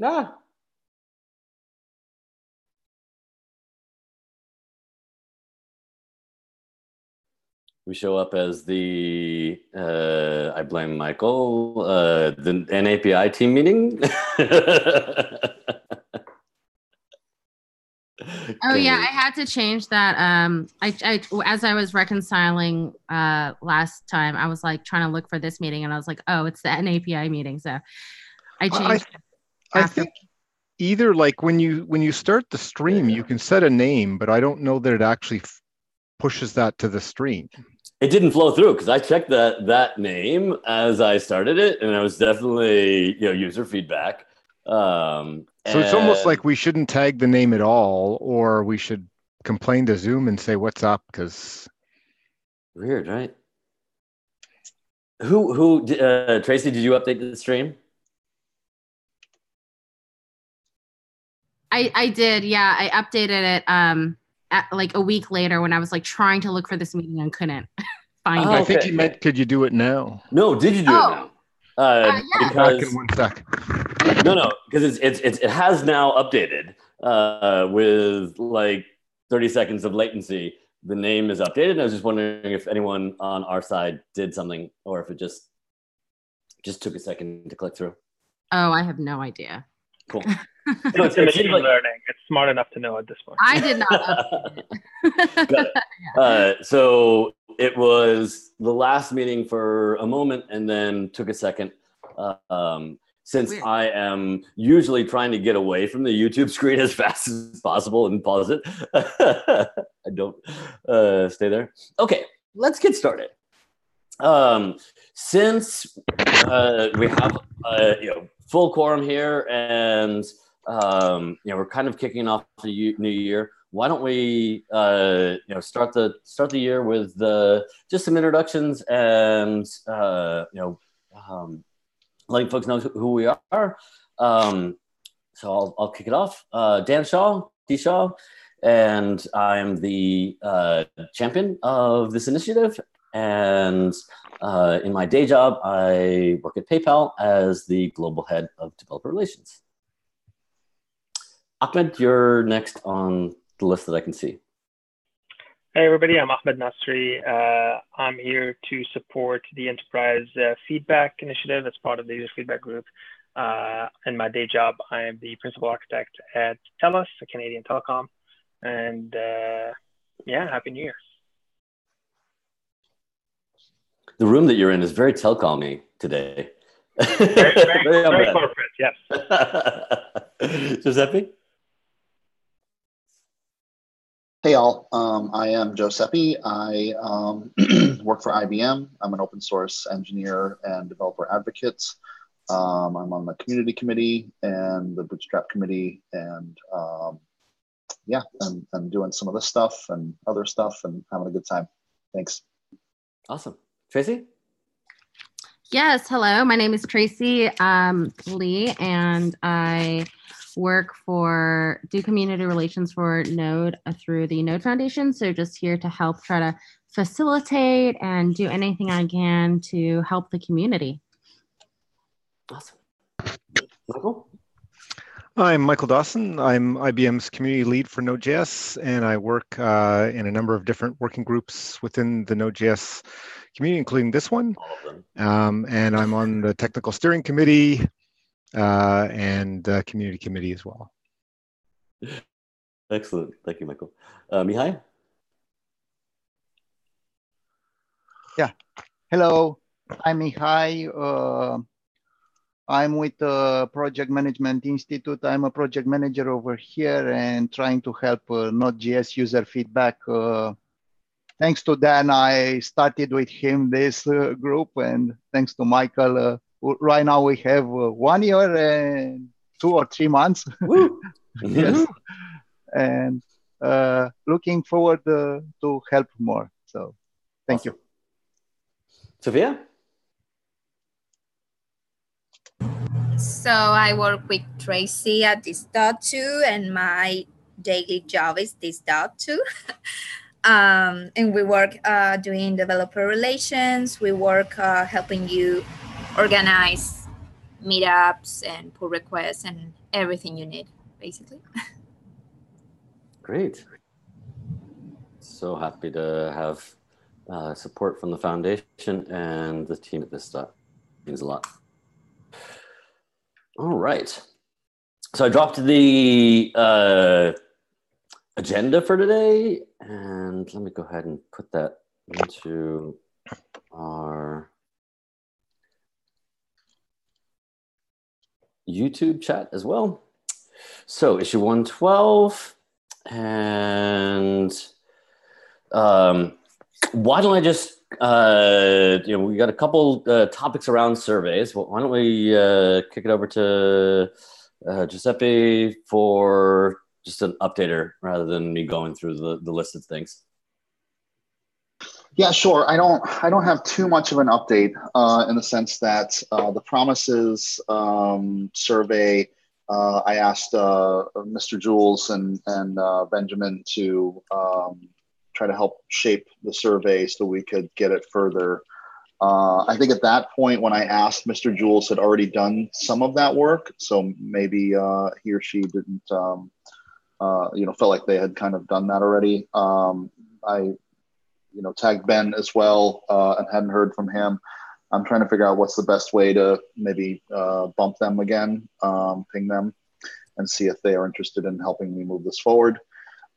Ah, we show up as the I blame Michael, the NAPI team meeting. Oh Can yeah, we? I had to change that. As I was reconciling last time, I was like trying to look for this meeting, and I was like, oh, it's the NAPI meeting. So I I changed it I after. think either like when you start the stream, you can set a name, but I don't know that it actually pushes that to the stream. It didn't flow through because I checked that name as I started it, and it was definitely user feedback. So it's almost like we shouldn't tag the name at all, or we should complain to Zoom and say what's up, because weird, right? Who Tracy? Did you update the stream? I did, yeah. I updated it like a week later when I was like trying to look for this meeting and couldn't find I it. think you meant, could you do it now? No, did you do it now? Yeah. Back in 1 sec. No, because it has now updated with like 30 seconds of latency. The name is updated, and I was just wondering if anyone on our side did something, or if it just took a second to click through. Oh, I have no idea. Cool. It's machine learning. It's smart enough to know at this point. I did not update it. Got it. So it was the last meeting for a moment, and then took a second. Since weird. I am usually trying to get away from the YouTube screen as fast as possible and pause it, I don't stay there. Okay, let's get started. Since we have full quorum here, and we're kind of kicking off the new year, why don't we start the year with just some introductions and letting folks know who we are. So I'll kick it off. Dan Shaw, D Shaw, and I'm the champion of this initiative. And in my day job, I work at PayPal as the global head of developer relations. Ahmed, you're next on the list that I can see. Hey everybody, I'm Ahmed Nasri. I'm here to support the enterprise feedback initiative as part of the user feedback group. In my day job, I am the principal architect at TELUS, a Canadian telecom. And Happy New Year. The room that you're in is very telecom-y today. Very corporate, yes. Giuseppe? Hey all, I am Giuseppe. I work for IBM. I'm an open source engineer and developer advocate. I'm on the community committee and the bootstrap committee, and I'm doing some of this stuff and other stuff and having a good time. Thanks. Awesome. Tracy? Yes, hello. My name is Tracy Lee, and I do community relations for Node through the Node Foundation. So just here to help try to facilitate and do anything I can to help the community. Awesome. Michael? I'm Michael Dawson. I'm IBM's community lead for Node.js, and I work in a number of different working groups within the Node.js community, including this one. And I'm on the technical steering committee and community committee as well. Excellent. Thank you, Michael. Mihai? Yeah. Hello, I'm Mihai. I'm with the Project Management Institute. I'm a project manager over here and trying to help Node.js user feedback. Thanks to Dan, I started with him this group, and thanks to Michael, right now we have 1 year and 2 or 3 months. Yes, and looking forward to help more. So, thank you. Sophia? So I work with Tracy at this.2, and my daily job is this.2. And we work doing developer relations. We work helping you organize meetups and pull requests and everything you need, basically. Great. So happy to have support from the foundation and the team at this stuff. Means a lot. All right. So I dropped the agenda for today, and let me go ahead and put that into our YouTube chat as well. So issue 112, and why don't I just, we got a couple topics around surveys. Well, why don't we kick it over to Giuseppe for just an updater rather than me going through the list of things. Yeah, sure. I don't have too much of an update in the sense that the promises survey. I asked Mr. Jules and Benjamin to try to help shape the survey so we could get it further. I think at that point when I asked, Mr. Jules had already done some of that work, so maybe he or she didn't, felt like they had kind of done that already. I tagged Ben as well and hadn't heard from him. I'm trying to figure out what's the best way to maybe bump them again, ping them, and see if they are interested in helping me move this forward.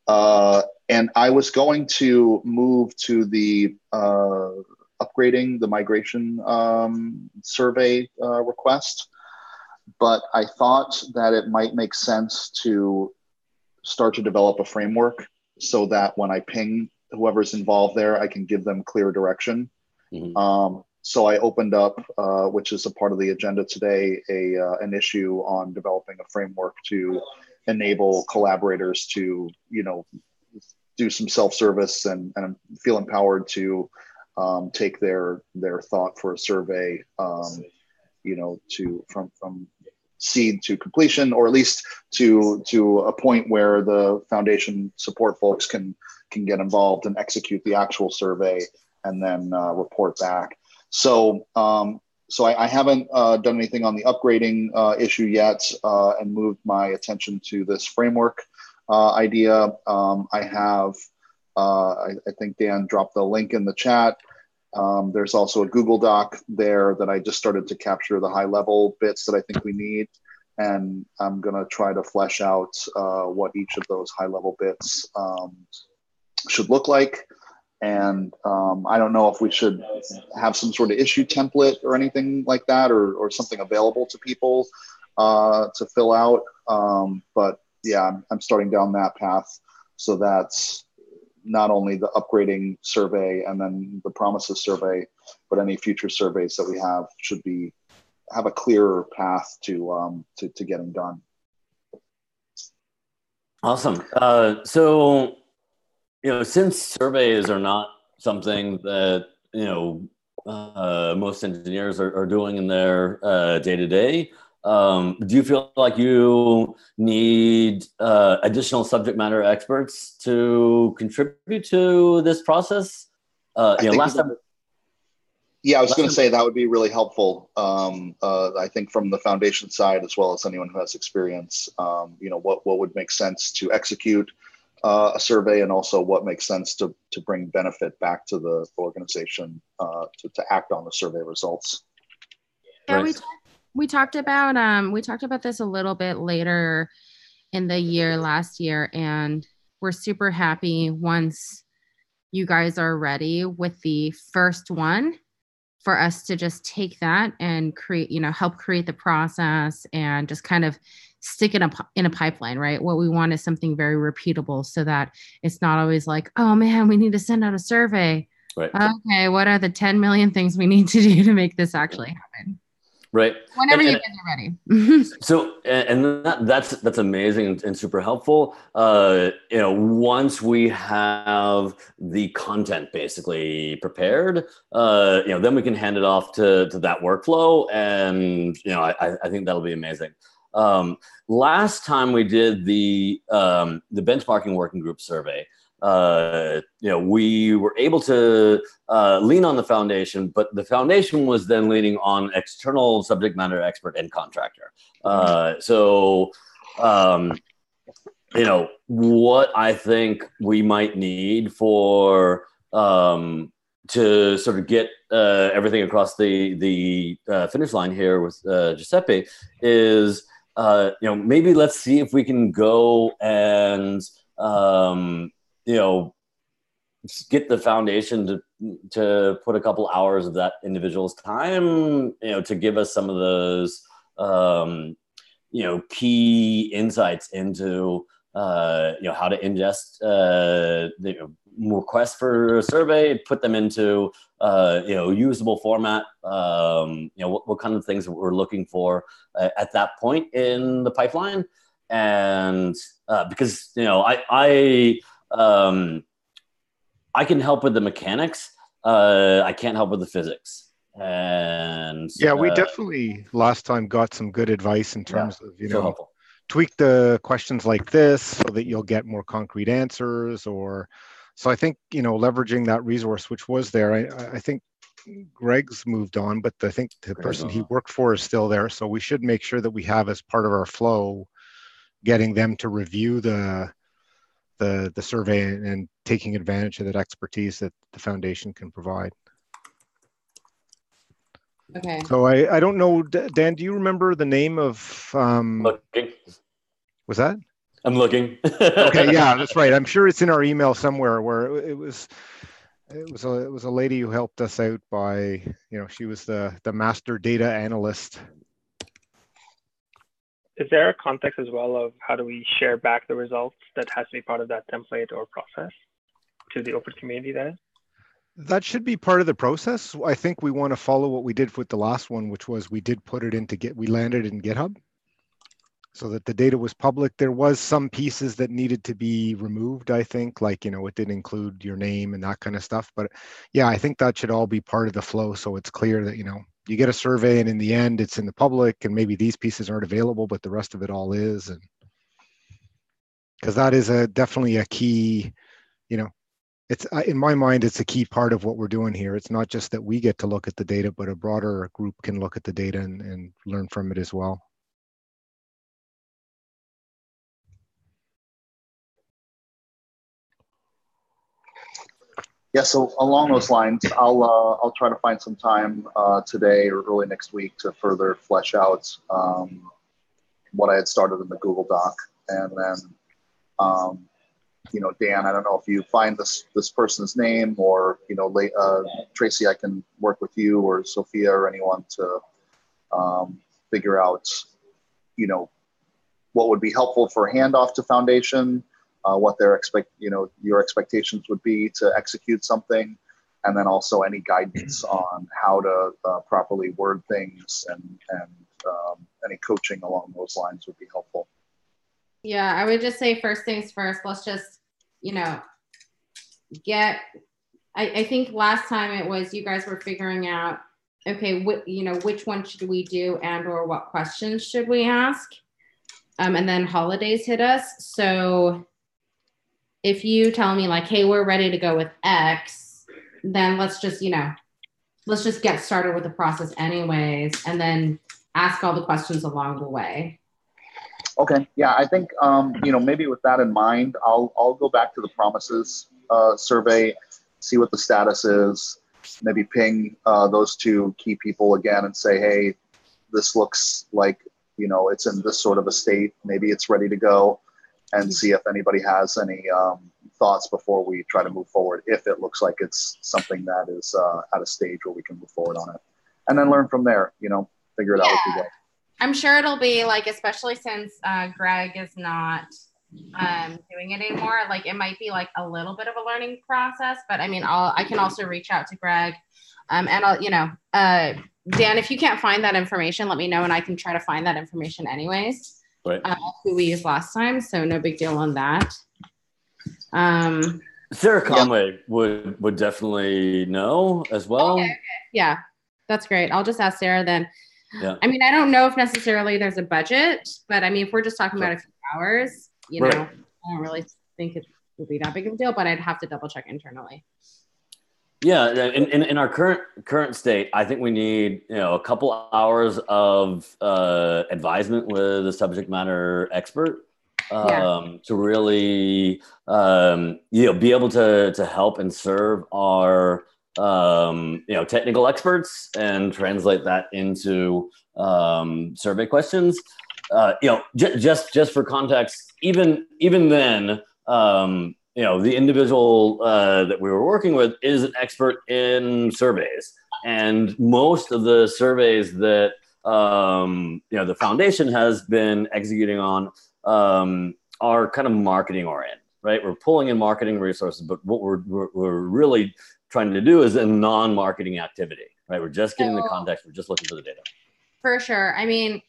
And I was going to move to the upgrading the migration survey request, but I thought that it might make sense to start to develop a framework so that when I ping whoever's involved there, I can give them clear direction. Mm-hmm. So I opened up, which is a part of the agenda today, an issue on developing a framework to enable collaborators to, do some self-service and feel empowered to take their thought for a survey, from seed to completion, or at least to a point where the foundation support folks can get involved and execute the actual survey and then report back. So I haven't done anything on the upgrading issue yet and moved my attention to this framework idea. I have, I think Dan dropped the link in the chat. There's also a Google Doc there that I just started to capture the high level bits that I think we need. And I'm gonna try to flesh out what each of those high level bits should look like. And I don't know if we should have some sort of issue template or anything like that, or something available to people to fill out. But yeah, I'm starting down that path. So that's not only the upgrading survey and then the promises survey, but any future surveys that we have should have a clearer path to getting done. Awesome. So, since surveys are not something that, most engineers are doing in their day-to-day, do you feel like you need additional subject matter experts to contribute to this process? Last time. Yeah, I was going to say that would be really helpful. I think from the foundation side, as well as anyone who has experience, what would make sense to execute a survey, and also what makes sense to bring benefit back to the organization to act on the survey results. Yeah, right. we talked about this a little bit later in the year last year, and we're super happy once you guys are ready with the first one for us to just take that and create, help create the process and just kind of stick it in a pipeline, right? What we want is something very repeatable so that it's not always like, oh man, we need to send out a survey. Right. Okay, what are the 10 million things we need to do to make this actually happen? Right. Whenever you guys are ready. So, and that's amazing and super helpful. Once we have the content basically prepared, then we can hand it off to that workflow, and I think that'll be amazing. Last time we did the benchmarking working group survey, we were able to lean on the foundation, but the foundation was then leaning on external subject matter expert and contractor. What I think we might need for to sort of get everything across the finish line here with Giuseppe is, maybe let's see if we can go and get the foundation to put a couple hours of that individual's time, to give us some of those, key insights into, how to ingest the requests for a survey, put them into, usable format, what kind of things we're looking for at that point in the pipeline. And because, I can help with the mechanics. I can't help with the physics. And yeah, we definitely last time got some good advice in terms of, so helpful. Tweak the questions like this so that you'll get more concrete answers. So I think, leveraging that resource, which was there, I think Greg's moved on, but I think the person he worked for is still there. So we should make sure that we have as part of our flow, getting them to review the survey and taking advantage of that expertise that the foundation can provide. Okay. So I don't know, Dan, do you remember the name of? Looking. Was that? I'm looking. Okay, yeah, that's right. I'm sure it's in our email somewhere where it was a lady who helped us out by, she was the master data analyst. Is there a context as well of how do we share back the results that has to be part of that template or process to the open community then? That should be part of the process. I think we want to follow what we did with the last one, which was we did put it into we landed in GitHub so that the data was public. There was some pieces that needed to be removed, I think, like, it didn't include your name and that kind of stuff. But yeah, I think that should all be part of the flow. So it's clear that, you get a survey and in the end it's in the public and maybe these pieces aren't available, but the rest of it all is. And because that is definitely a key, it's in my mind, it's a key part of what we're doing here. It's not just that we get to look at the data, but a broader group can look at the data and learn from it as well. Yeah, so along those lines, I'll try to find some time today or early next week to further flesh out what I had started in the Google Doc, and then Dan, I don't know if you find this person's name, or Tracy, I can work with you or Sophia or anyone to figure out what would be helpful for handoff to foundation. What their your expectations would be to execute something, and then also any guidance on how to properly word things, and any coaching along those lines would be helpful. Yeah, I would just say first things first. Let's just I think last time it was you guys were figuring out, okay, which one should we do, and or what questions should we ask, and then holidays hit us. So if you tell me like, hey, we're ready to go with X, then let's just get started with the process anyways, and then ask all the questions along the way. Okay, yeah, I think maybe with that in mind, I'll go back to the promises survey, see what the status is, maybe ping those two key people again and say, hey, this looks like it's in this sort of a state, maybe it's ready to go, and see if anybody has any thoughts before we try to move forward, if it looks like it's something that is at a stage where we can move forward on it, and then learn from there, figure it out as we go. I'm sure it'll be like, especially since Greg is not doing it anymore, like it might be like a little bit of a learning process, but I mean, I can also reach out to Greg, and I'll, Dan, if you can't find that information, let me know and I can try to find that information anyways. Right. Who we used last time, so no big deal on that. Sarah Conway would definitely know as well. Okay. Yeah, that's great. I'll just ask Sarah then. Yeah. I mean, I don't know if necessarily there's a budget, but I mean, if we're just talking about a few hours, Right. I don't really think would be that big of a deal, but I'd have to double check internally. Yeah, in our current state, I think we need a couple hours of advisement with a subject matter expert to really be able to help and serve our technical experts and translate that into survey questions. Just for context, even then. The individual that we were working with is an expert in surveys, and most of the surveys that the foundation has been executing on are kind of marketing oriented, right? We're pulling in marketing resources, but what we're really trying to do is a non-marketing activity, right? We're just getting the context. We're just looking for the data. For sure. I mean,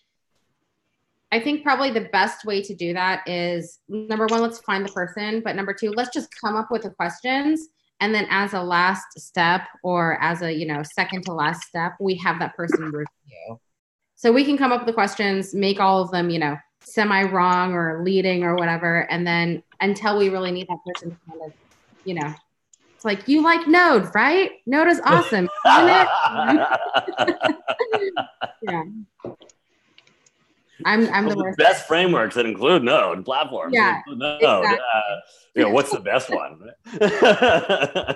I think probably the best way to do that is, number one, let's find the person. But number two, let's just come up with the questions. And then as a last step, or as a, second to last step, we have that person review. So we can come up with the questions, make all of them, semi-wrong or leading or whatever. And then until we really need that person to kind of, it's like, you like Node, right? Node is awesome, isn't it? Yeah. I'm the worst. Best frameworks that include Node platforms. Yeah, Node. exactly. What's the best one? Yeah.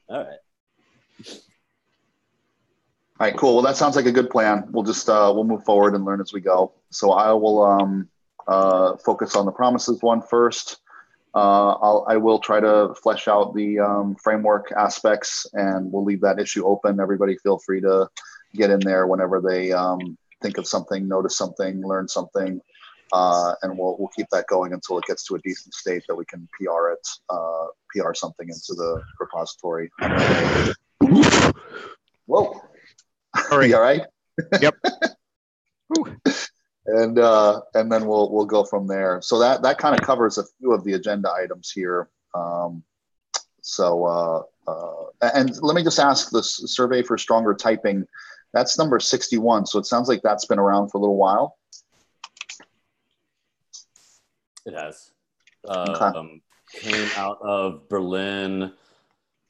All right. All right, cool. Well, that sounds like a good plan. We'll just we'll move forward and learn as we go. So I will focus on the promises one first. I will try to flesh out the framework aspects, and we'll leave that issue open. Everybody feel free to get in there whenever they think of something, notice something, learn something, and we'll keep that going until it gets to a decent state that we can PR it, PR something into the repository. Whoa. All right. You all right? Yep. And then we'll go from there. So that kind of covers a few of the agenda items here. And let me just ask, this survey for stronger typing, that's number 61. So it sounds like that's been around for a little while. It has. Okay. Came out of Berlin.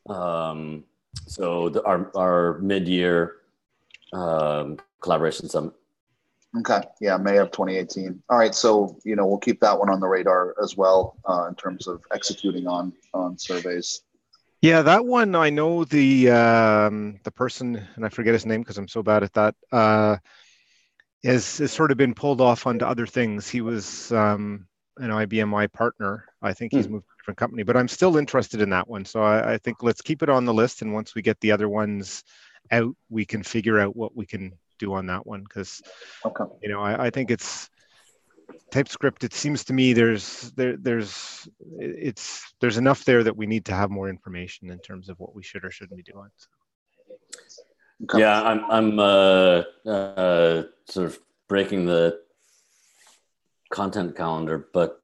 So our mid-year collaboration summit. Okay. Yeah, May of 2018. All right. So, we'll keep that one on the radar as well in terms of executing on surveys. Yeah, that one, I know the person, and I forget his name because I'm so bad at that, has sort of been pulled off onto other things. He was an IBMI partner. I think he's moved to a different company, but I'm still interested in that one. So I think let's keep it on the list, and once we get the other ones out, we can figure out what we can do on that one, because I think it's TypeScript. It seems to me there's enough there that we need to have more information in terms of what we should or shouldn't be doing. Okay. Yeah, I'm sort of breaking the content calendar, but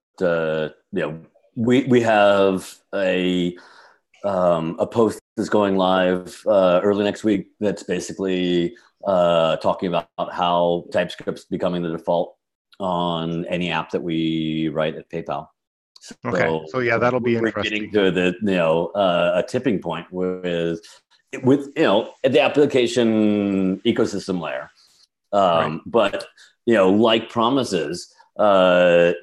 we have a post that's going live early next week that's basically talking about how TypeScript's becoming the default on any app that we write at PayPal. So yeah, that'll be interesting. We're getting to a tipping point with the application ecosystem layer. Right. But like promises, the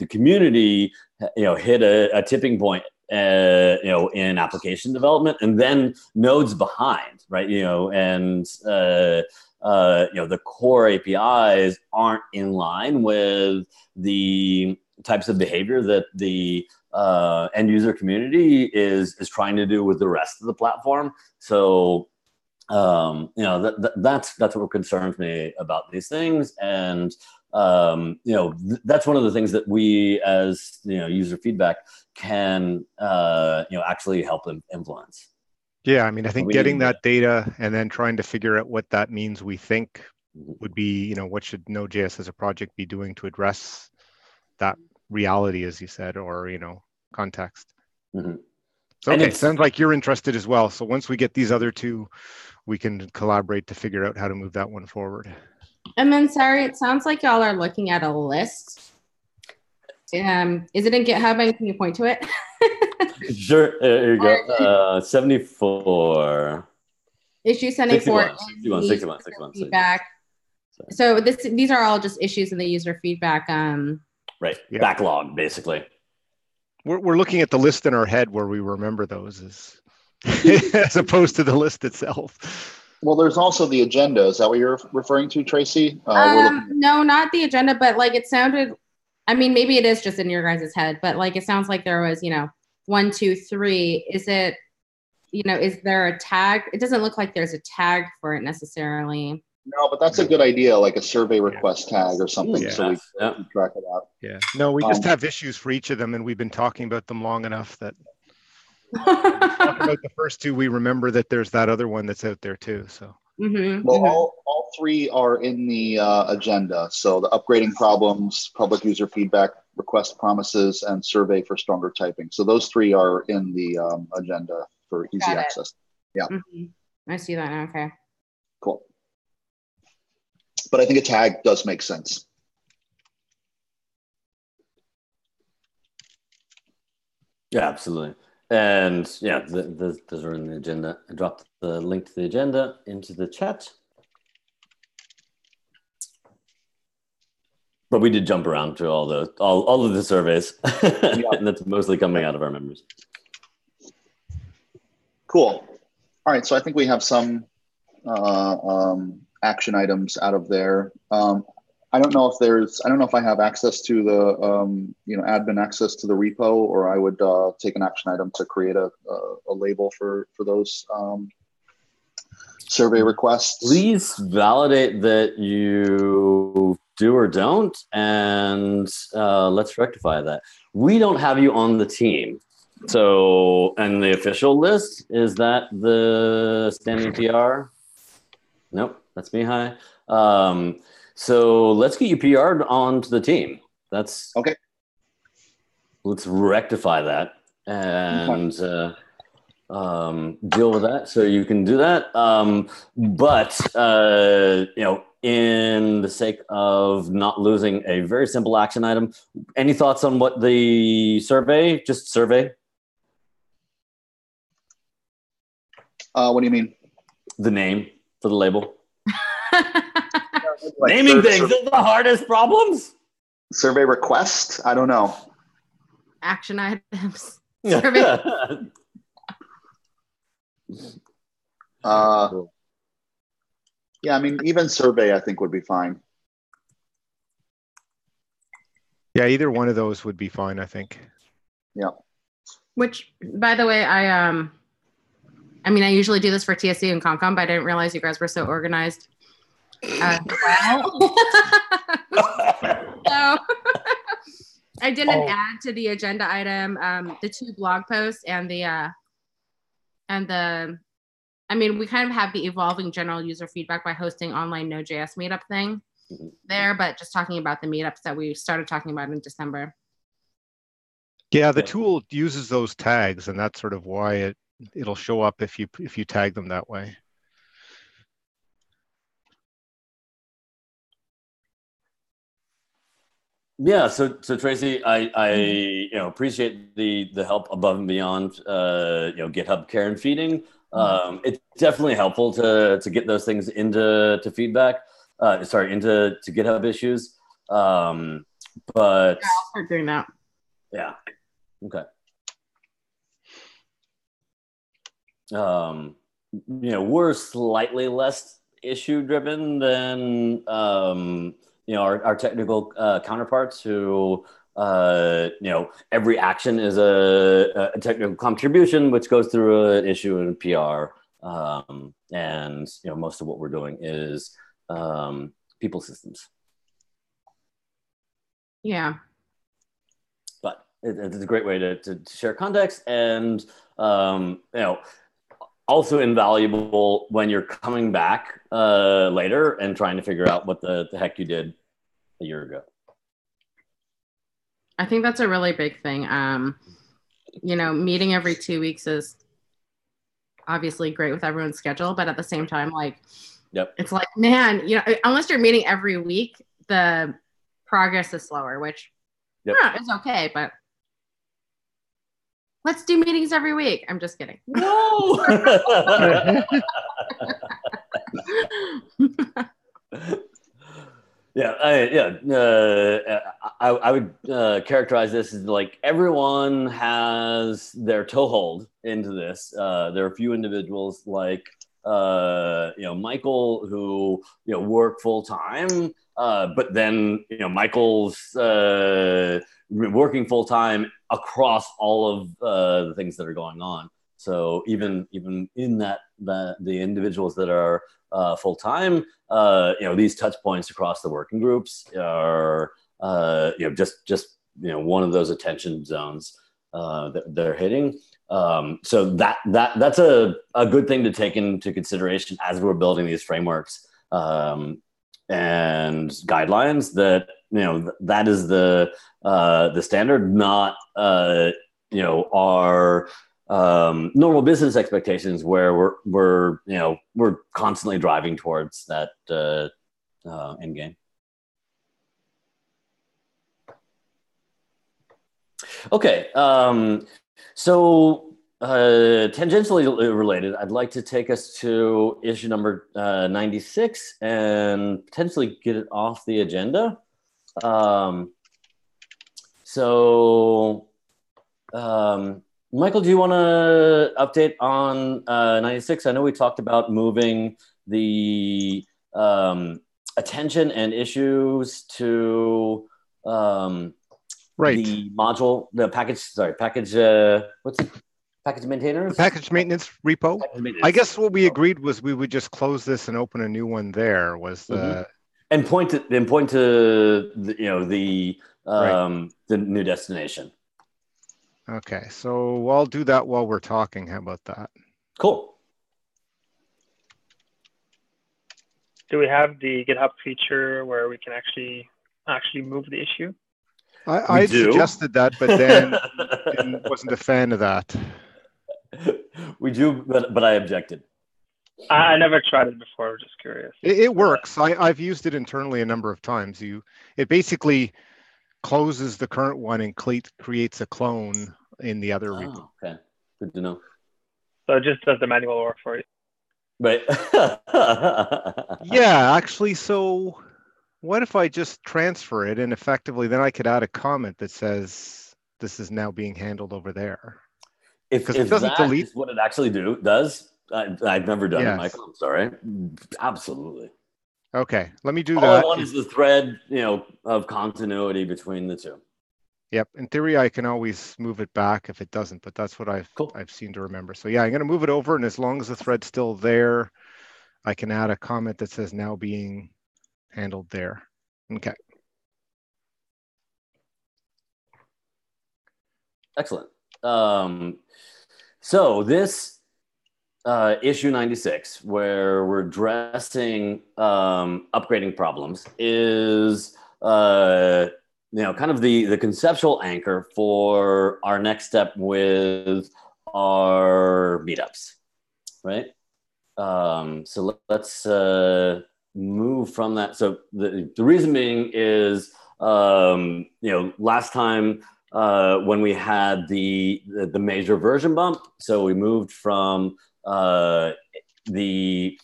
community hit a tipping point in application development, and then Node's behind, right? The core APIs aren't in line with the types of behavior that the end user community is trying to do with the rest of the platform. So that's what concerns me about these things, and that's one of the things that we as user feedback can actually help them influence. Yeah, I mean, I think getting that data and then trying to figure out what that means, we think would be, what should Node.js as a project be doing to address that reality, as you said, or context. Mm-hmm. So okay, sounds like you're interested as well. So once we get these other two, we can collaborate to figure out how to move that one forward. And then, sorry, it sounds like y'all are looking at a list. Is it in GitHub and can you point to it? Sure. There you go. 74. Issue 74. 61. Feedback. So these are all just issues in the user feedback. Right. Yeah. Backlog, basically. We're looking at the list in our head where we remember those as opposed to the list itself. Well, there's also the agenda. Is that what you're referring to, Tracy? No, not the agenda, but like it sounded, I mean, maybe it is just in your guys' head, but like it sounds like there was, 1, 2, 3. Is it, is there a tag? It doesn't look like there's a tag for it necessarily. No, but that's a good idea, like a survey request tag or something, so we keep track of that. Yeah. No, we just have issues for each of them, and we've been talking about them long enough that talk about the first two, we remember that there's that other one that's out there too. So all three are in the agenda. So the upgrading problems, public user feedback, request promises, and survey for stronger typing. So those three are in the agenda for easy access. Yeah. I see that now. Okay. Cool. But I think a tag does make sense. Yeah, absolutely. And yeah, those are in the agenda. I dropped the link to the agenda into the chat. But we did jump around to all of the surveys. And that's mostly coming out of our members. Cool. All right, so I think we have some action items out of there. I don't know if I have access to the admin access to the repo, or I would take an action item to create a label for those survey requests. Please validate that you do or don't, and let's rectify that. We don't have you on the team. So, and the official list, is that the standing PR? Nope, that's me. Hi. So let's get you PR'd onto the team. That's okay. Let's rectify that and deal with that. So you can do that. But in the sake of not losing a very simple action item, any thoughts on what the survey? Just survey. What do you mean? The name for the label. Naming things is the hardest problems. Survey request? I don't know. Action items. Survey. Yeah, I mean, even survey I think would be fine. Yeah, either one of those would be fine, I think. Yeah. Which, by the way, I usually do this for TSC and ComCom, but I didn't realize you guys were so organized. Well, so I didn't add to the agenda item the 2 blog posts and we kind of have the evolving general user feedback by hosting online Node.js meetup thing there, but just talking about the meetups that we started talking about in December. Yeah, the tool uses those tags, and that's sort of why it'll show up if you tag them that way. Yeah, so Tracy, I appreciate the help above and beyond GitHub care and feeding. It's definitely helpful to get those things into feedback. Into GitHub issues. But I'll start doing that. Yeah. Okay. We're slightly less issue driven than our technical counterparts who every action is a technical contribution which goes through an issue and PR, and most of what we're doing is people systems. Yeah, but it's a great way to share context, and also invaluable when you're coming back later and trying to figure out what the heck you did a year ago. I think that's a really big thing. Meeting every 2 weeks is obviously great with everyone's schedule, but at the same time, it's like, man, unless you're meeting every week, the progress is slower, which Yep. Yeah, it's okay, but let's do meetings every week. I'm just kidding. No. Yeah, I would characterize this as like everyone has their toehold into this. There are a few individuals like Michael who work full time, but then Michael's working full time across all of the things that are going on. So even in that the individuals that are full time, these touch points across the working groups are just one of those attention zones that they're hitting. So that's a good thing to take into consideration as we're building these frameworks and guidelines. That that is the standard, not our normal business expectations, where we're constantly driving towards that end game. Okay, so tangentially related, I'd like to take us to issue number 96 and potentially get it off the agenda. Michael, do you want to update on 96? I know we talked about moving the attention and issues to right. the module, the package, what's it? Package maintainers? The package maintenance repo. Package maintenance. I guess what we agreed was we would just close this and open a new one there was the... And point to the new destination. Okay, so I'll do that while we're talking. How about that? Cool. Do we have the GitHub feature where we can actually move the issue? I suggested that, but Dan wasn't a fan of that. We do, but I objected. I never tried it before. Just curious. It works. I've used it internally a number of times. It basically closes the current one and creates a clone in the other repo. Okay, good to know. So it just does the manual work for you. Right. Yeah, actually. So what if I just transfer it and effectively then I could add a comment that says this is now being handled over there? If it doesn't that delete is what it actually does, I've never done it, Yes. Michael. I'm sorry. Absolutely. Okay, let me do All that. I want is the thread, of continuity between the two. Yep. In theory, I can always move it back if it doesn't, but that's what I've seemed to remember. So yeah, I'm going to move it over, and as long as the thread's still there, I can add a comment that says now being handled there. Okay. Excellent. So this issue 96, where we're addressing upgrading problems, is kind of the conceptual anchor for our next step with our meetups, right? So let's move from that. So the reason being is last time when we had the major version bump, so we moved from the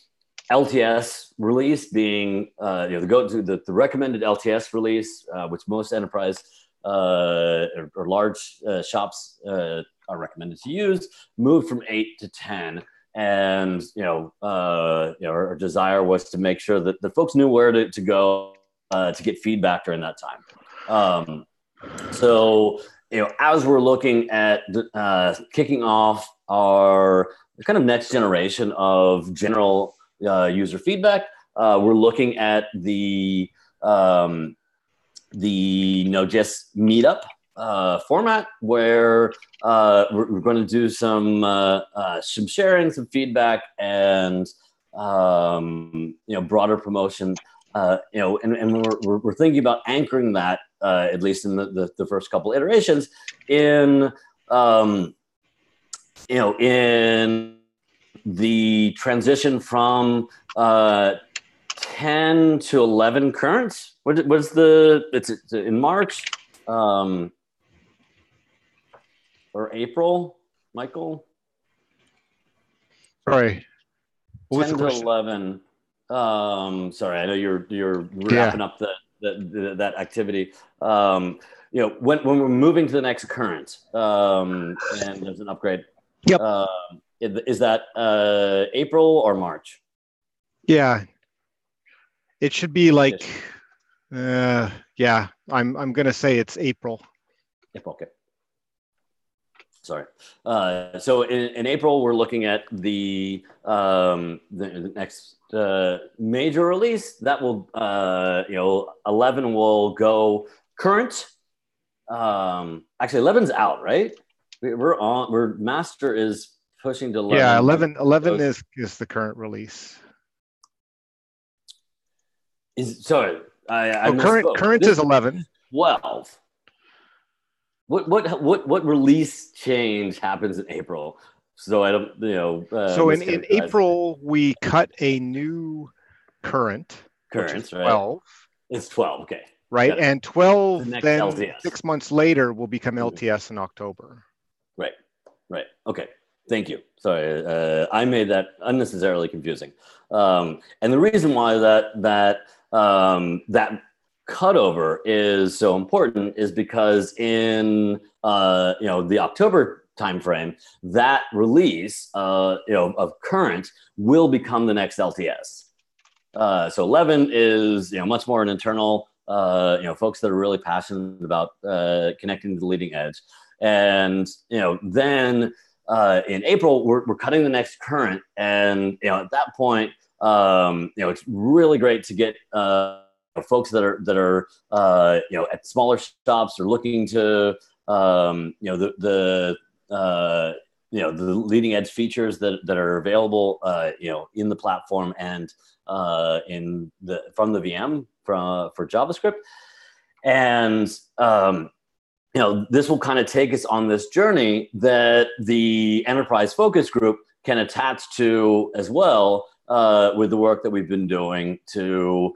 LTS release being the recommended LTS release, which most enterprise or large shops are recommended to use, moved from 8 to 10. And our desire was to make sure that the folks knew where to go to get feedback during that time. So as we're looking at kicking off our kind of next generation of general user feedback, we're looking at the Node.js meetup format, where we're going to do some sharing, some feedback, and broader promotion. And we're thinking about anchoring that, at least in the first couple iterations, in in the transition from 10 to 11 currents. It's in March. or April, Michael? Sorry. What was 10 the to question? 11. Sorry, I know you're wrapping up that activity. When we're moving to the next current, and there's an upgrade. Yep. Is that April or March? Yeah. It should be like, yeah, I'm gonna say it's April. April, okay. Sorry. So in April, we're looking at the next major release that will, 11 will go current. Actually, 11's out, right? We're master is pushing to 11. Yeah, 11 is the current release. Sorry, I misspoke. Current is 11. 12. What release change happens in April? So I don't, so in April, we cut a new current. Current, 12. Right? It's 12, okay. Right, and 12 the next then LTS. 6 months later will become LTS in October. Right. Okay. Thank you. Sorry, I made that unnecessarily confusing. And the reason why that cutover is so important is because in the October timeframe, that release of current will become the next LTS. So 11 is much more an internal folks that are really passionate about connecting to the leading edge, and then in April we're cutting the next current, and at that point it's really great to get folks that are at smaller shops or looking to the leading edge features that are available in the platform and from the VM for JavaScript. And this will kind of take us on this journey that the enterprise focus group can attach to as well, with the work that we've been doing to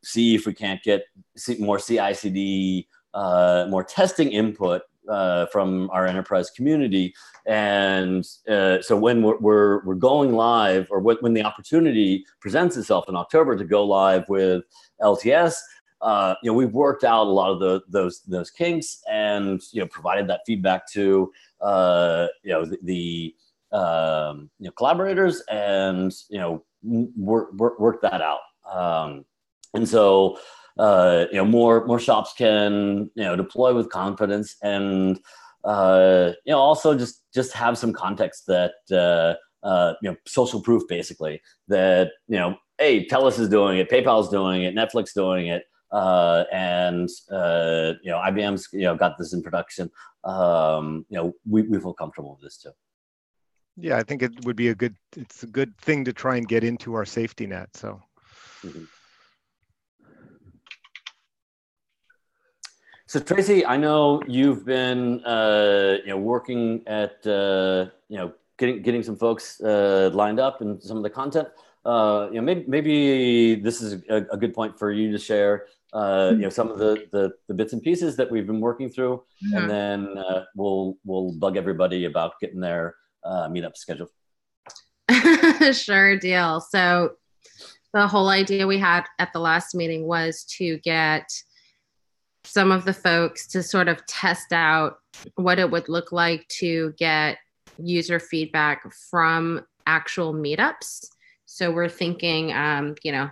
see if we can't get more CI/CD, more testing input from our enterprise community. And so when we're going live, or when the opportunity presents itself in October to go live with LTS, we've worked out a lot of those kinks, and provided that feedback to the collaborators, and work that out. And so more shops can deploy with confidence, and also just have some context that social proof, basically, that hey, TELUS is doing it, PayPal's doing it, Netflix doing it, and IBM's got this in production. We feel comfortable with this too. Yeah, I think it would be it's a good thing to try and get into our safety net. So. Mm-hmm. So Tracy, I know you've been working at getting some folks lined up and some of the content. Maybe this is a good point for you to share some of the bits and pieces that we've been working through, mm-hmm. and then we'll bug everybody about getting their meetup scheduled. Sure deal. So the whole idea we had at the last meeting was to get some of the folks to sort of test out what it would look like to get user feedback from actual meetups. So we're thinking,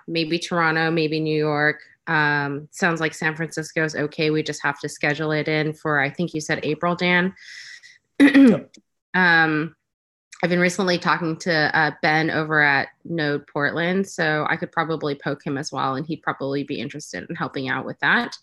maybe Toronto, maybe New York. Sounds like San Francisco is okay. We just have to schedule it in for, I think you said April, Dan. Yep. I've been recently talking to Ben over at Node Portland, so I could probably poke him as well, and he'd probably be interested in helping out with that.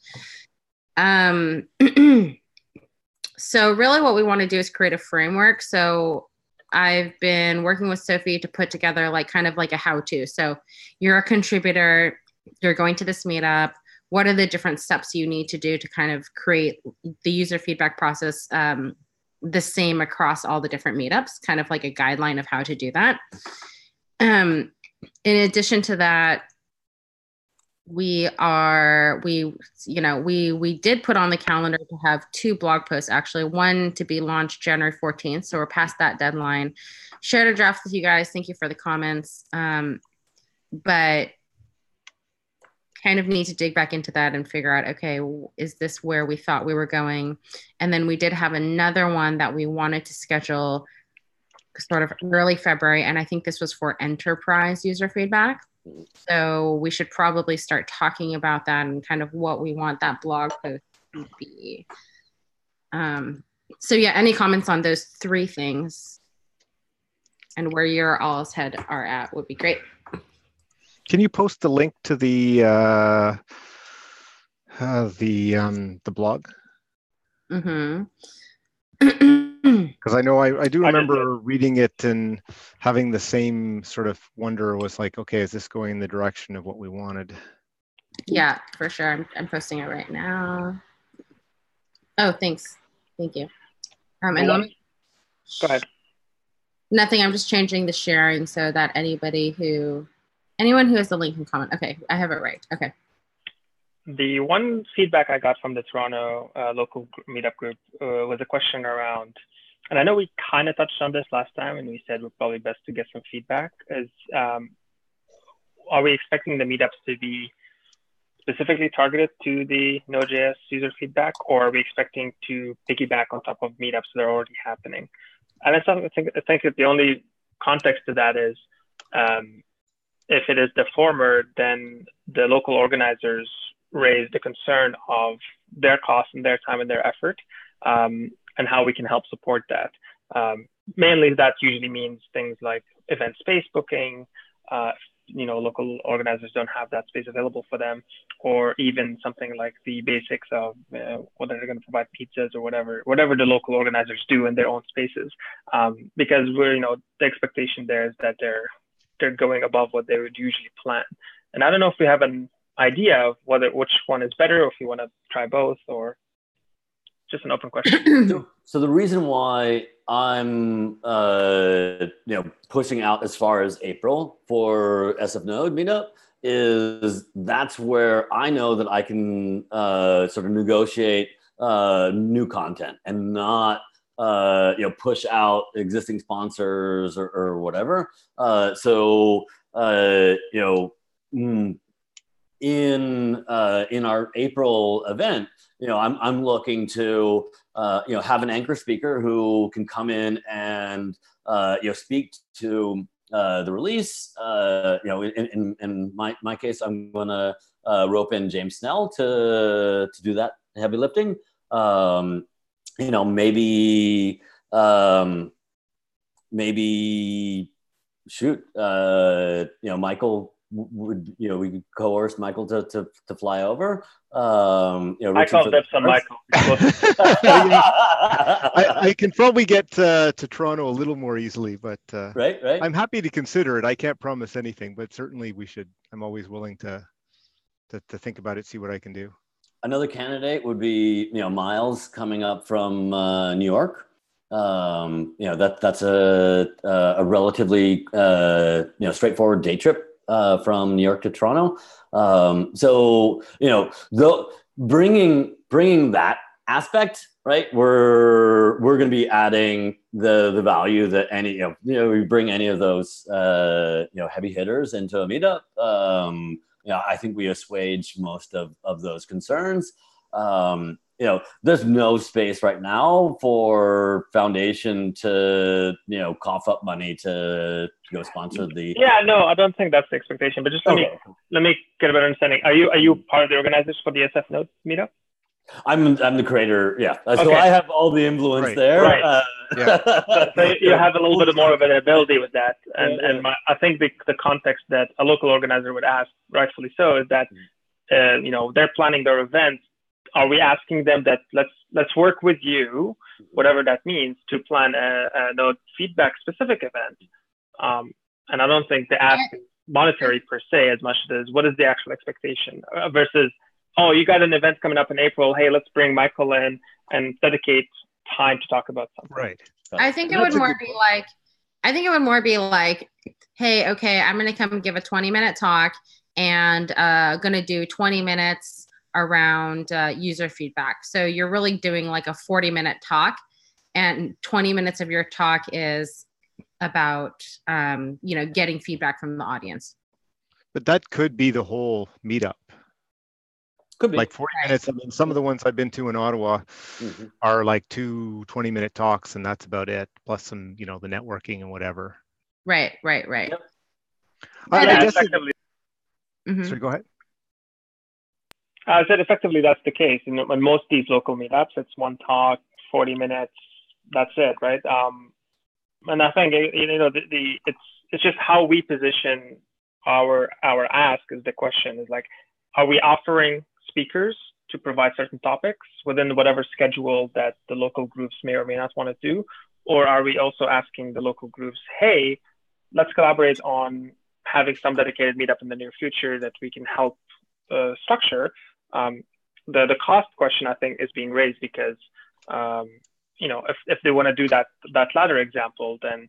So really what we want to do is create a framework. So I've been working with Sophie to put together kind of like a how-to. So you're a contributor, you're going to this meetup. What are the different steps you need to do to kind of create the user feedback process the same across all the different meetups, kind of like a guideline of how to do that. In addition to that, we did put on the calendar to have 2 blog posts, actually, one to be launched January 14th. So we're past that deadline. Shared a draft with you guys. Thank you for the comments. But kind of need to dig back into that and figure out, okay, is this where we thought we were going? And then we did have another one that we wanted to schedule sort of early February. And I think this was for enterprise user feedback. So we should probably start talking about that and kind of what we want that blog post to be. So yeah, any comments on those 3 things and where your all's head are at would be great. Can you post the link to the blog? Mm-hmm. Because I know I do remember reading it and having the same sort of wonder, was like, okay, is this going in the direction of what we wanted? Yeah, for sure. I'm posting it right now. Oh, thanks. Thank you. And let me, go ahead. Nothing. I'm just changing the sharing so that anyone who has the link can comment. Okay, I have it right. Okay. The one feedback I got from the Toronto local meetup group was a question around, and I know we kind of touched on this last time, and we said we're probably best to get some feedback, is are we expecting the meetups to be specifically targeted to the Node.js user feedback, or are we expecting to piggyback on top of meetups that are already happening? And I think that the only context to that is, if it is the former, then the local organizers raise the concern of their costs and their time and their effort, and how we can help support that. Mainly that usually means things like event space booking, local organizers don't have that space available for them, or even something like the basics of whether they're going to provide pizzas or whatever the local organizers do in their own spaces. Because the expectation there is that they're going above what they would usually plan. And I don't know if we have an idea of which one is better, or if you want to try both, or just an open question. So the reason why I'm pushing out as far as April for SF Node meetup is that's where I know that I can sort of negotiate new content and not push out existing sponsors or whatever. In our April event, I'm looking to have an anchor speaker who can come in and speak to the release. In my case, I'm gonna rope in James Snell to do that heavy lifting. Maybe shoot, Michael would, we could coerce Michael to fly over. I call that some Michael. I can probably get to Toronto a little more easily, but right. I'm happy to consider it. I can't promise anything, but certainly we should. I'm always willing to think about it, see what I can do. Another candidate would be Miles coming up from New York. That's a relatively straightforward day trip from New York to Toronto. Bringing that aspect, right? We're going to be adding the value that we bring any of those heavy hitters into a meetup. I think we assuage most of those concerns. There's no space right now for Foundation to, cough up money to go sponsor the. Yeah, no, I don't think that's the expectation. But just let me get a better understanding. Are you part of the organizers for the SF Node meetup? I'm the creator. Yeah, so okay. I have all the influence there. Right. So you have a little bit more of an ability with that, and I think the context that a local organizer would ask, rightfully so, is that they're planning their events. Are we asking them that let's work with you, whatever that means, to plan a Node feedback specific event? And I don't think they ask monetary per se as much as what is the actual expectation versus, oh, you got an event coming up in April. Hey, let's bring Michael in and dedicate time to talk about something. Right. I think it would more be like, hey, okay, I'm going to come give a 20-minute talk. and going to do 20 minutes around user feedback. So you're really doing like a 40-minute talk, and 20 minutes of your talk is about, getting feedback from the audience. But that could be the whole meetup. Could be. Like 40 minutes. I mean, some of the ones I've been to in Ottawa are like 2 20-minute talks, and that's about it. Plus some, the networking and whatever. Right. Yep. I guess effectively. Sorry, go ahead. I said effectively that's the case. In most of these local meetups, it's one talk, 40 minutes. That's it, right? And I think it's just how we position our ask is the question. Is like, are we offering speakers to provide certain topics within whatever schedule that the local groups may or may not want to do, or are we also asking the local groups, hey, let's collaborate on having some dedicated meetup in the near future that we can help structure? The cost question, I think, is being raised because if they want to do that latter example, then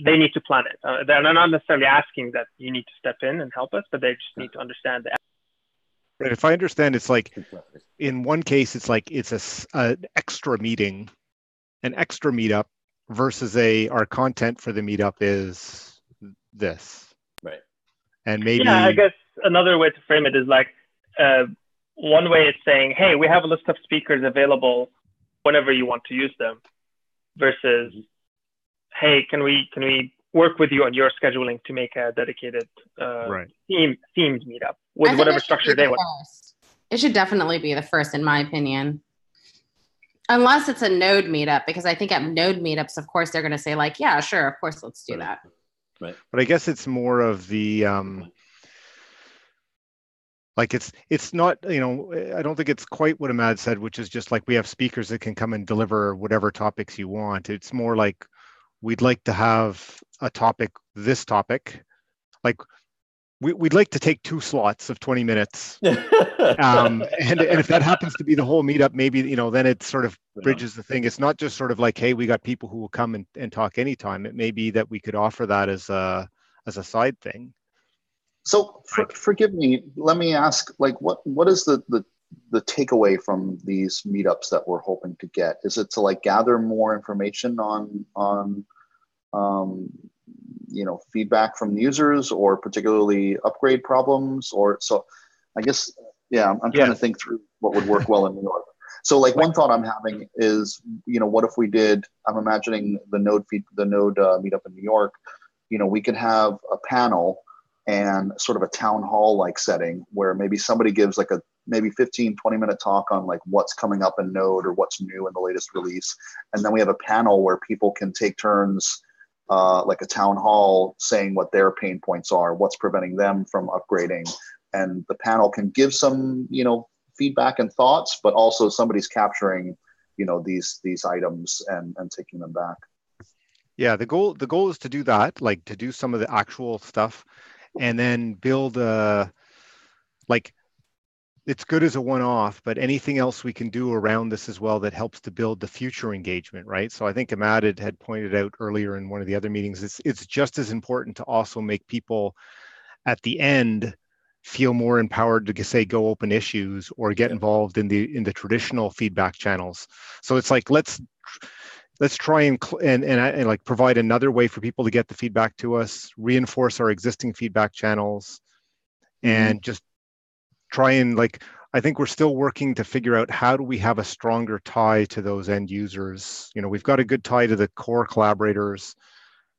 they need to plan it. They're not necessarily asking that you need to step in and help us, but they just need to understand the. Right. If I understand, it's like in one case, it's like it's an extra meeting, an extra meetup, versus our content for the meetup is this. Right. And maybe. Yeah, I guess another way to frame it is like, one way is saying, hey, we have a list of speakers available whenever you want to use them, versus, hey, can we work with you on your scheduling to make a dedicated themed meetup with whatever structure they want. It should definitely be the first, in my opinion. Unless it's a Node meetup, because I think at Node meetups, of course, they're going to say like, yeah, sure, of course, let's do that. Right. But I guess it's more of the, like it's not, I don't think it's quite what Ahmad said, which is just like we have speakers that can come and deliver whatever topics you want. It's more like we'd like to have a topic, this topic, like we'd like to take 2 slots of 20 minutes. And if that happens to be the whole meetup, maybe, then it sort of bridges the thing. It's not just sort of like, hey, we got people who will come and talk anytime. It may be that we could offer that as a side thing. So forgive me, let me ask, like, what is the takeaway from these meetups that we're hoping to get? Is it to like gather more information on feedback from users, or particularly upgrade problems, or so? I guess, yeah, I'm trying to think through what would work well in New York. So like one thought I'm having is, what if we did, I'm imagining the Node meetup in New York, we could have a panel and sort of a town hall like setting where maybe somebody gives like a maybe 15, 20-minute talk on like what's coming up in Node or what's new in the latest release. And then we have a panel where people can take turns, like a town hall, saying what their pain points are, what's preventing them from upgrading. And the panel can give some, feedback and thoughts, but also somebody's capturing, these items and taking them back. Yeah, the goal is to do that, like to do some of the actual stuff, and then build like it's good as a one-off, but anything else we can do around this as well that helps to build the future engagement, right? So I think Ahmad had pointed out earlier in one of the other meetings, it's just as important to also make people at the end feel more empowered to say go open issues or get involved in the traditional feedback channels. So it's like let's try and like provide another way for people to get the feedback to us, reinforce our existing feedback channels, and just try and like, I think we're still working to figure out how do we have a stronger tie to those end users. We've got a good tie to the core collaborators,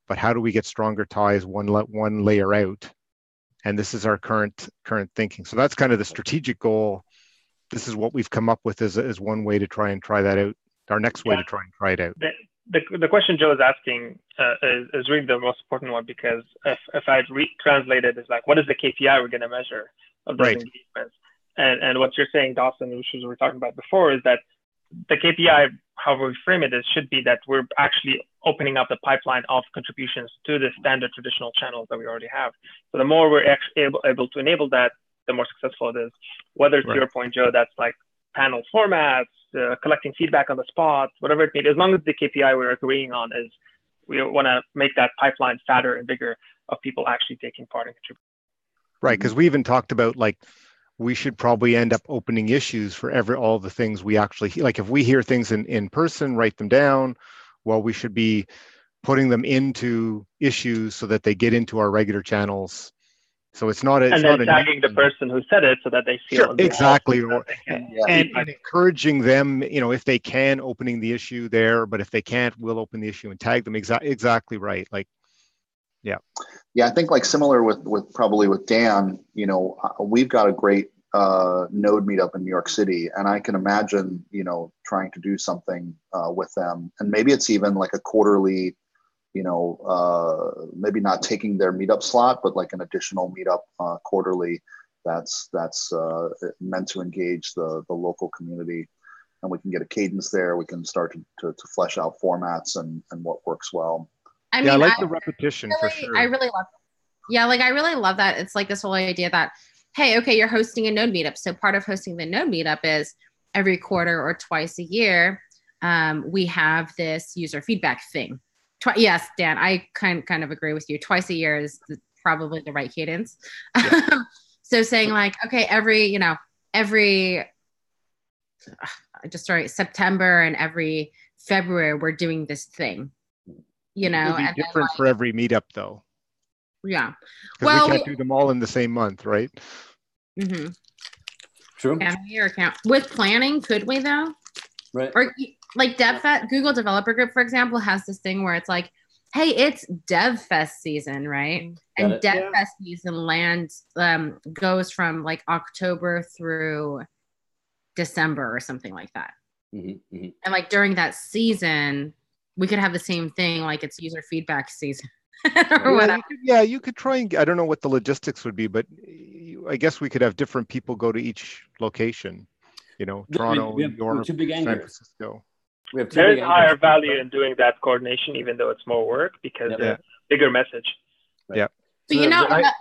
but how do we get stronger ties one layer out? And this is our current thinking. So that's kind of the strategic goal. This is what we've come up with as one way to try that out. Our next way to try and try it out. The question Joe is asking is really the most important one, because if I translate it, it's like, what is the KPI we're going to measure of those engagements? And what you're saying, Dawson, which we were talking about before, is that the KPI, however we frame it, should be that we're actually opening up the pipeline of contributions to the standard traditional channels that we already have. So the more we're actually able to enable that, the more successful it is. Whether to your point, Joe, that's like panel formats, collecting feedback on the spot, whatever it may be, as long as the KPI we're agreeing on is we want to make that pipeline fatter and bigger of people actually taking part in contributing. Right, because we even talked about like we should probably end up opening issues for all the things we actually like. If we hear things in person, write them down. Well, we should be putting them into issues so that they get into our regular channels. So it's not and then tagging the person who said it so that they feel sure, exactly, and and encouraging them, if they can, opening the issue there. But if they can't, we'll open the issue and tag them. Exactly right. Like, yeah. Yeah, I think like similar with probably with Dan, we've got a great Node meetup in New York City, and I can imagine, trying to do something with them, and maybe it's even like a quarterly, maybe not taking their meetup slot, but like an additional meetup quarterly that's meant to engage the local community, and we can get a cadence there. We can start to flesh out formats and what works well. I mean, I like the repetition for sure. I really love it. Yeah, like I really love that. It's like this whole idea that, hey, okay, you're hosting a Node meetup. So part of hosting the Node meetup is every quarter or twice a year, we have this user feedback thing. Yes, Dan, I kind of agree with you. Twice a year is probably the right cadence. Yeah. So saying like, okay, every September and every February, we're doing this thing. It'll be different for every meetup, though. Yeah, because we can't do them all in the same month, right? Mm-hmm. True. With planning, could we though? Right. Or like DevFest, Google Developer Group, for example, has this thing where it's like, hey, it's DevFest season, right? And DevFest season goes from like October through December or something like that. Mm-hmm. Mm-hmm. And like during that season, we could have the same thing, like it's user feedback season. Or whatever. You could try and, I don't know what the logistics would be, but I guess we could have different people go to each location. Toronto, New York, San Francisco. There's higher value in doing that coordination, even though it's more work, because it's a bigger message. Right. Yeah. But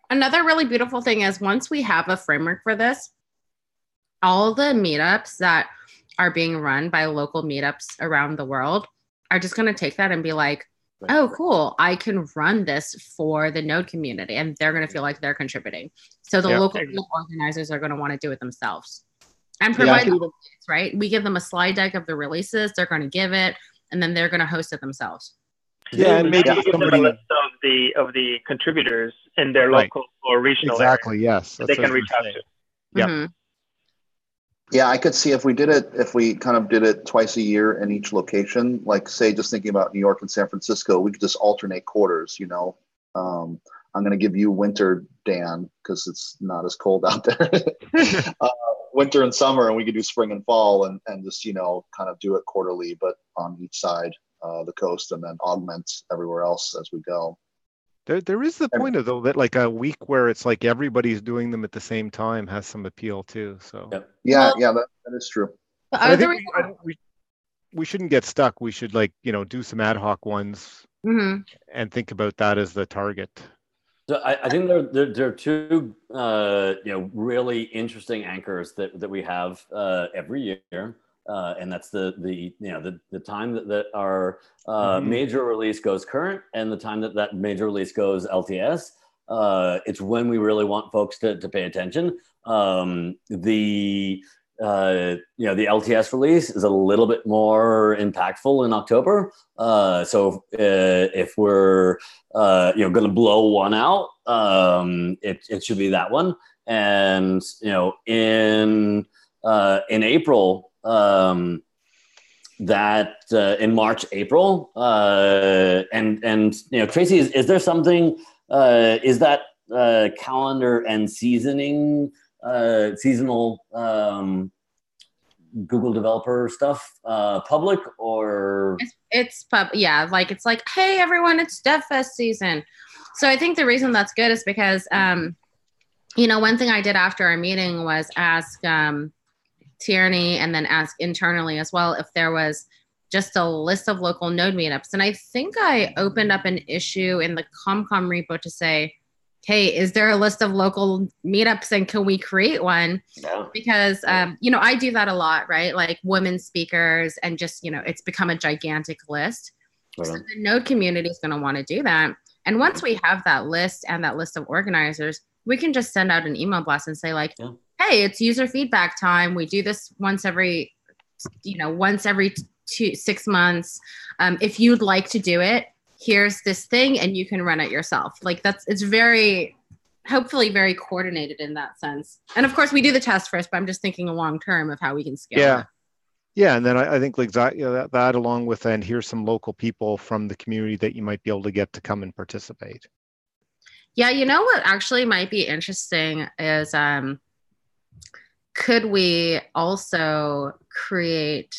another really beautiful thing is once we have a framework for this, all the meetups that are being run by local meetups around the world are just going to take that and be like, oh, cool, I can run this for the Node community, and they're going to feel like they're contributing. So the local organizers are going to want to do it themselves and provide the updates, right? We give them a slide deck of the releases, they're going to give it, and then they're going to host it themselves. Yeah, and maybe give them a list of the contributors in their local or regional area. Yes. They can reach out to. Yeah. Mm-hmm. Yeah, I could see if we kind of did it twice a year in each location, like say, just thinking about New York and San Francisco, we could just alternate quarters, I'm going to give you winter, Dan, because it's not as cold out there. Winter and summer, and we could do spring and fall and just, kind of do it quarterly, but on each side of the coast, and then augment everywhere else as we go. There is the point though that like a week where it's like everybody's doing them at the same time has some appeal too. So that is true. I think we shouldn't get stuck. We should do some ad hoc ones and think about that as the target. So I think there are two really interesting anchors that we have every year. And that's the time that our major release goes current and the time that major release goes LTS. It's when we really want folks to pay attention. The LTS release is a little bit more impactful in October. So if we're going to blow one out, it should be that one. And in April. That in March, April, and Tracy, is there something? Is that calendar and seasonal Google developer stuff public or? It's yeah, it's like, hey everyone, it's DevFest season. So I think the reason that's good is because one thing I did after our meeting was ask Tierney and then ask internally as well if there was just a list of local Node meetups. And I think I opened up an issue in the ComCom repo to say, hey, is there a list of local meetups and can we create one? Yeah. Because, I do that a lot, right? Like women speakers and just, it's become a gigantic list. So the Node community is going to want to do that. And once we have that list and that list of organizers, we can just send out an email blast and say like, Yeah. hey, it's user feedback time. We do this once every 6 months. If you'd like to do it, here's this thing and you can run it yourself. Like it's hopefully very coordinated in that sense. And of course we do the test first, but I'm just thinking long term of how we can scale it. Yeah, and then I think like that along with, and here's some local people from the community that you might be able to get to come and participate. Yeah, you know what actually might be interesting is could we also create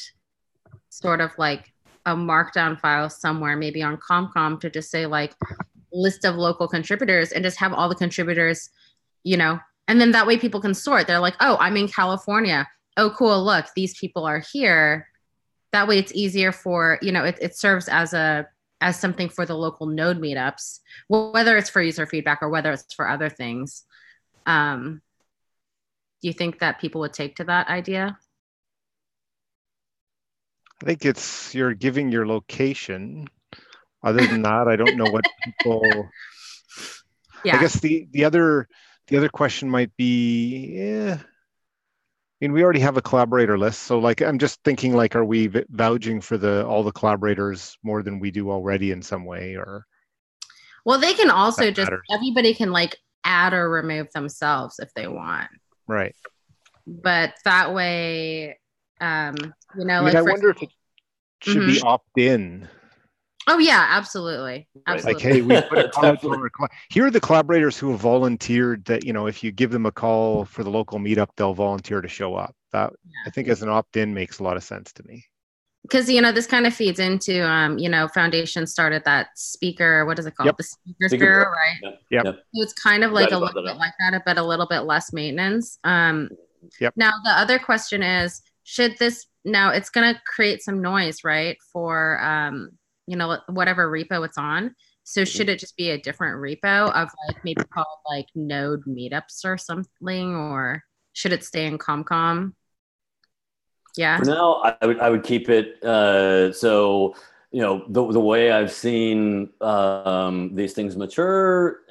sort of like a markdown file somewhere, maybe on ComCom, to just say like list of local contributors and just have all the contributors, and then that way people can sort. They're like, oh, I'm in California. Oh, cool. Look, these people are here. That way it's easier for, it serves as something for the local node meetups, whether it's for user feedback or whether it's for other things. Do you think that people would take to that idea? I think you're giving your location. Other than that, I don't know what people. Yeah. I guess the other question might be, we already have a collaborator list, so like I'm just thinking like, are we vouching for all the collaborators more than we do already in some way, or? Well, they can also everybody can like add or remove themselves if they want. Right. But that way, I wonder if it should be opt-in. Oh yeah, absolutely. Like, hey, we put a call for here are the collaborators who have volunteered that, if you give them a call for the local meetup, they'll volunteer to show up. That I think as an opt-in makes a lot of sense to me. Because, this kind of feeds into, Foundation started that speaker, what is it called? Yep. The Speakers Bureau, right? Yep. So it's kind of like a little bit like that, but a little bit less maintenance. Yep. Now, the other question is, now it's going to create some noise, right? For, whatever repo it's on. So should it just be a different repo of like maybe called like Node meetups or something, or should it stay in ComCom? Yeah. For now, I would keep it. So the way I've seen these things mature,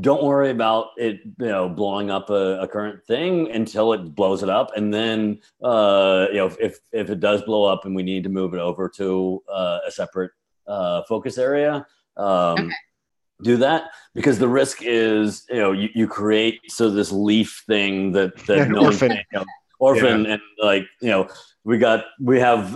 don't worry about it, blowing up a current thing until it blows it up, and then if it does blow up and we need to move it over to a separate focus area, do that, because the risk is you create this leaf thing that no orphan. Orphan, and like we have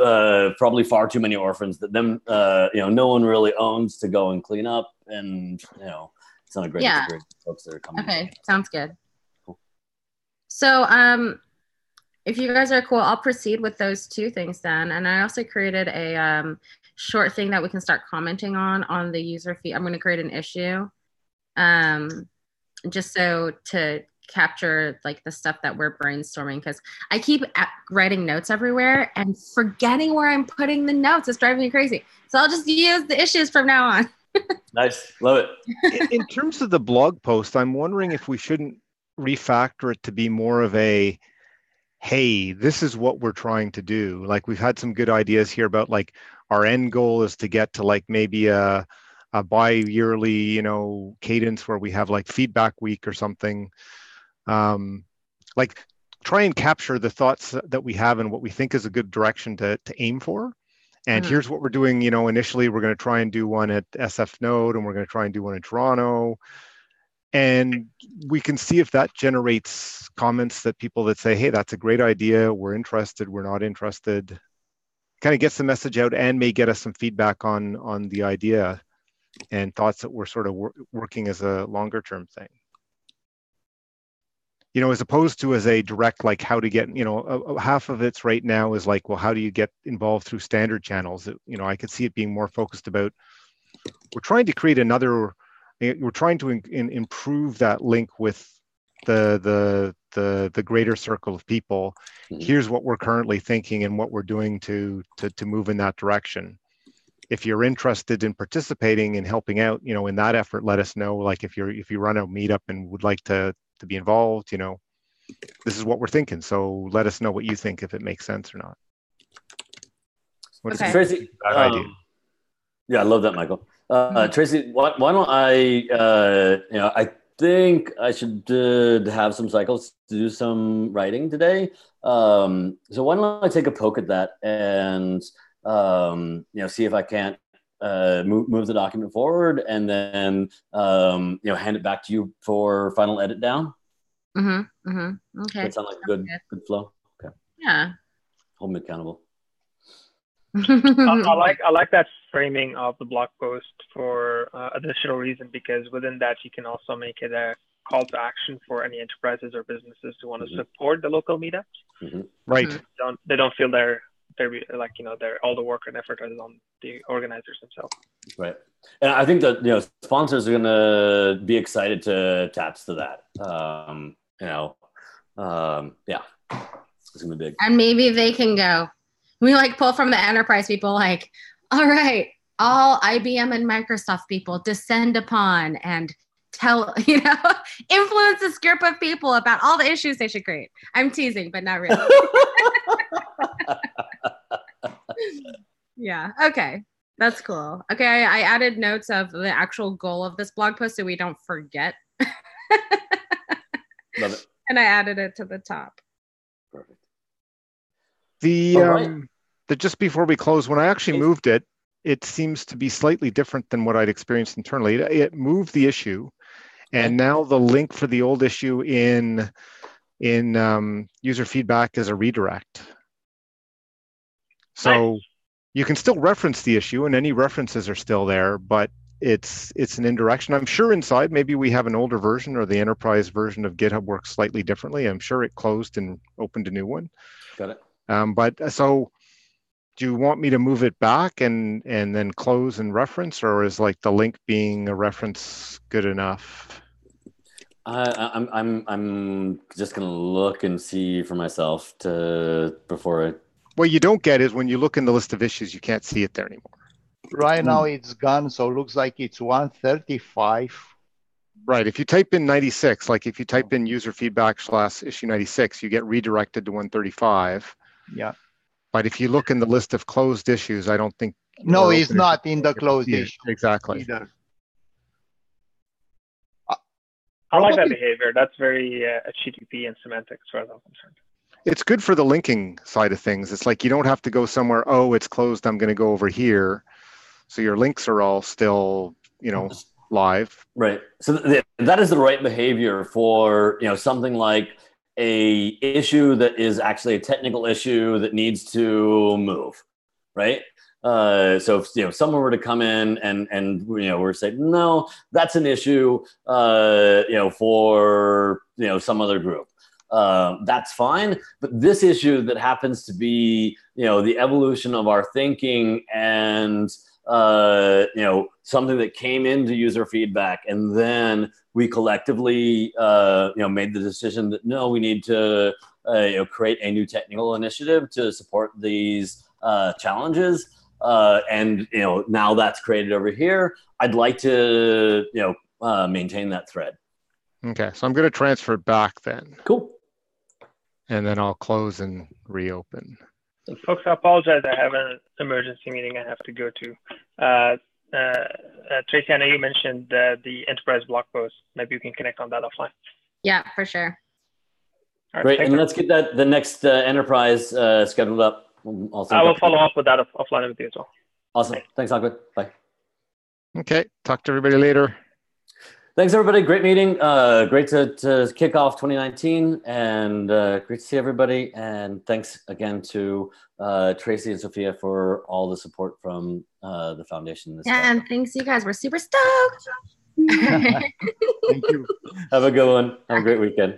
probably far too many orphans that no one really owns to go and clean up, and it's not a great experience for folks that are coming. Okay, sounds good. Cool. So if you guys are cool, I'll proceed with those two things then. And I also created a short thing that we can start commenting on the user feed. I'm going to create an issue, just so to capture like the stuff that we're brainstorming, because I keep writing notes everywhere and forgetting where I'm putting the notes. It's driving me crazy. So I'll just use the issues from now on. Nice. Love it. In terms of the blog post, I'm wondering if we shouldn't refactor it to be more of a, hey, this is what we're trying to do. Like we've had some good ideas here about like our end goal is to get to like maybe a bi-yearly, cadence where we have like feedback week or something. Like try and capture the thoughts that we have and what we think is a good direction to aim for. And here's what we're doing, initially we're going to try and do one at SF Node, and we're going to try and do one in Toronto. And we can see if that generates comments that people that say, hey, that's a great idea. We're interested. We're not interested. Kind of gets the message out and may get us some feedback on the idea and thoughts that we're sort of working as a longer term thing. As opposed to as a direct, like how to get, half of it's right now is like, well, how do you get involved through standard channels? I could see it being more focused about, we're trying to create we're trying to improve that link with the greater circle of people. Here's what we're currently thinking and what we're doing to move in that direction. If you're interested in participating and helping out, in that effort, let us know. Like if you run a meetup and would like to be involved, this is what we're thinking. So let us know what you think, if it makes sense or not. Tracy, yeah, I love that, Michael. Tracy, why don't I think I should have some cycles to do some writing today. So why don't I take a poke at that and see if I can't move the document forward, and then hand it back to you for final edit down. Okay. That sounds like a good flow. Okay. Yeah. Hold me accountable. I like that framing of the blog post for additional reason, because within that you can also make it a call to action for any enterprises or businesses who want to support the local meetups. Right. They don't feel they're all the work and effort is on the organizers themselves. Right. And I think that sponsors are gonna be excited to attach to that. Yeah, it's gonna be big. And maybe they can go. We pull from the enterprise people, all right, all IBM and Microsoft people descend upon and tell, influence this group of people about all the issues they should create. I'm teasing, but not really. Yeah. Okay. That's cool. Okay. I added notes of the actual goal of this blog post so we don't forget. Love it. And I added it to the top. Perfect. The just before we close, when I actually moved it, it seems to be slightly different than what I'd experienced internally. It moved the issue, and now the link for the old issue in user feedback is a redirect. So you can still reference the issue, and any references are still there, but it's an indirection. I'm sure inside maybe we have an older version, or the enterprise version of GitHub works slightly differently. I'm sure it closed and opened a new one. Got it. But so do you want me to move it back and then close and reference, or is the link being a reference good enough? I'm just gonna look and see for myself before I. What you don't get is when you look in the list of issues, you can't see it there anymore. Right now it's gone, so it looks like it's 135. Right. If you type in 96, if you type in user feedback /issue 96, you get redirected to 135. Yeah. But if you look in the list of closed issues, I don't think. No, it's not in the closed issue. Exactly. Either. I like that behavior. That's very HTTP and semantics, as far as I'm concerned. It's good for the linking side of things. It's you don't have to go somewhere, oh, it's closed, I'm going to go over here. So your links are all still, live. Right. So that is the right behavior for, something like a issue that is actually a technical issue that needs to move, right? So if someone were to come in and we're saying, no, that's an issue for some other group. That's fine. But this issue that happens to be the evolution of our thinking and something that came into user feedback, and then we collectively made the decision that no, we need to create a new technical initiative to support these challenges. And now that's created over here. I'd like to maintain that thread. Okay, so I'm going to transfer it back then. Cool. And then I'll close and reopen. Folks, I apologize. I have an emergency meeting I have to go to. Tracy, I know you mentioned the enterprise blog post. Maybe we can connect on that offline. Yeah, for sure. All right, great, and let's get the next enterprise scheduled up. I will follow up with that offline with you as well. Awesome. Thanks, Ahmed. Bye. Okay, talk to everybody later. Thanks, everybody. Great meeting. Great to kick off 2019, and great to see everybody. And thanks again to Tracy and Sophia for all the support from the foundation. And thanks, you guys. We're super stoked. Thank you. Have a good one. Have a great weekend.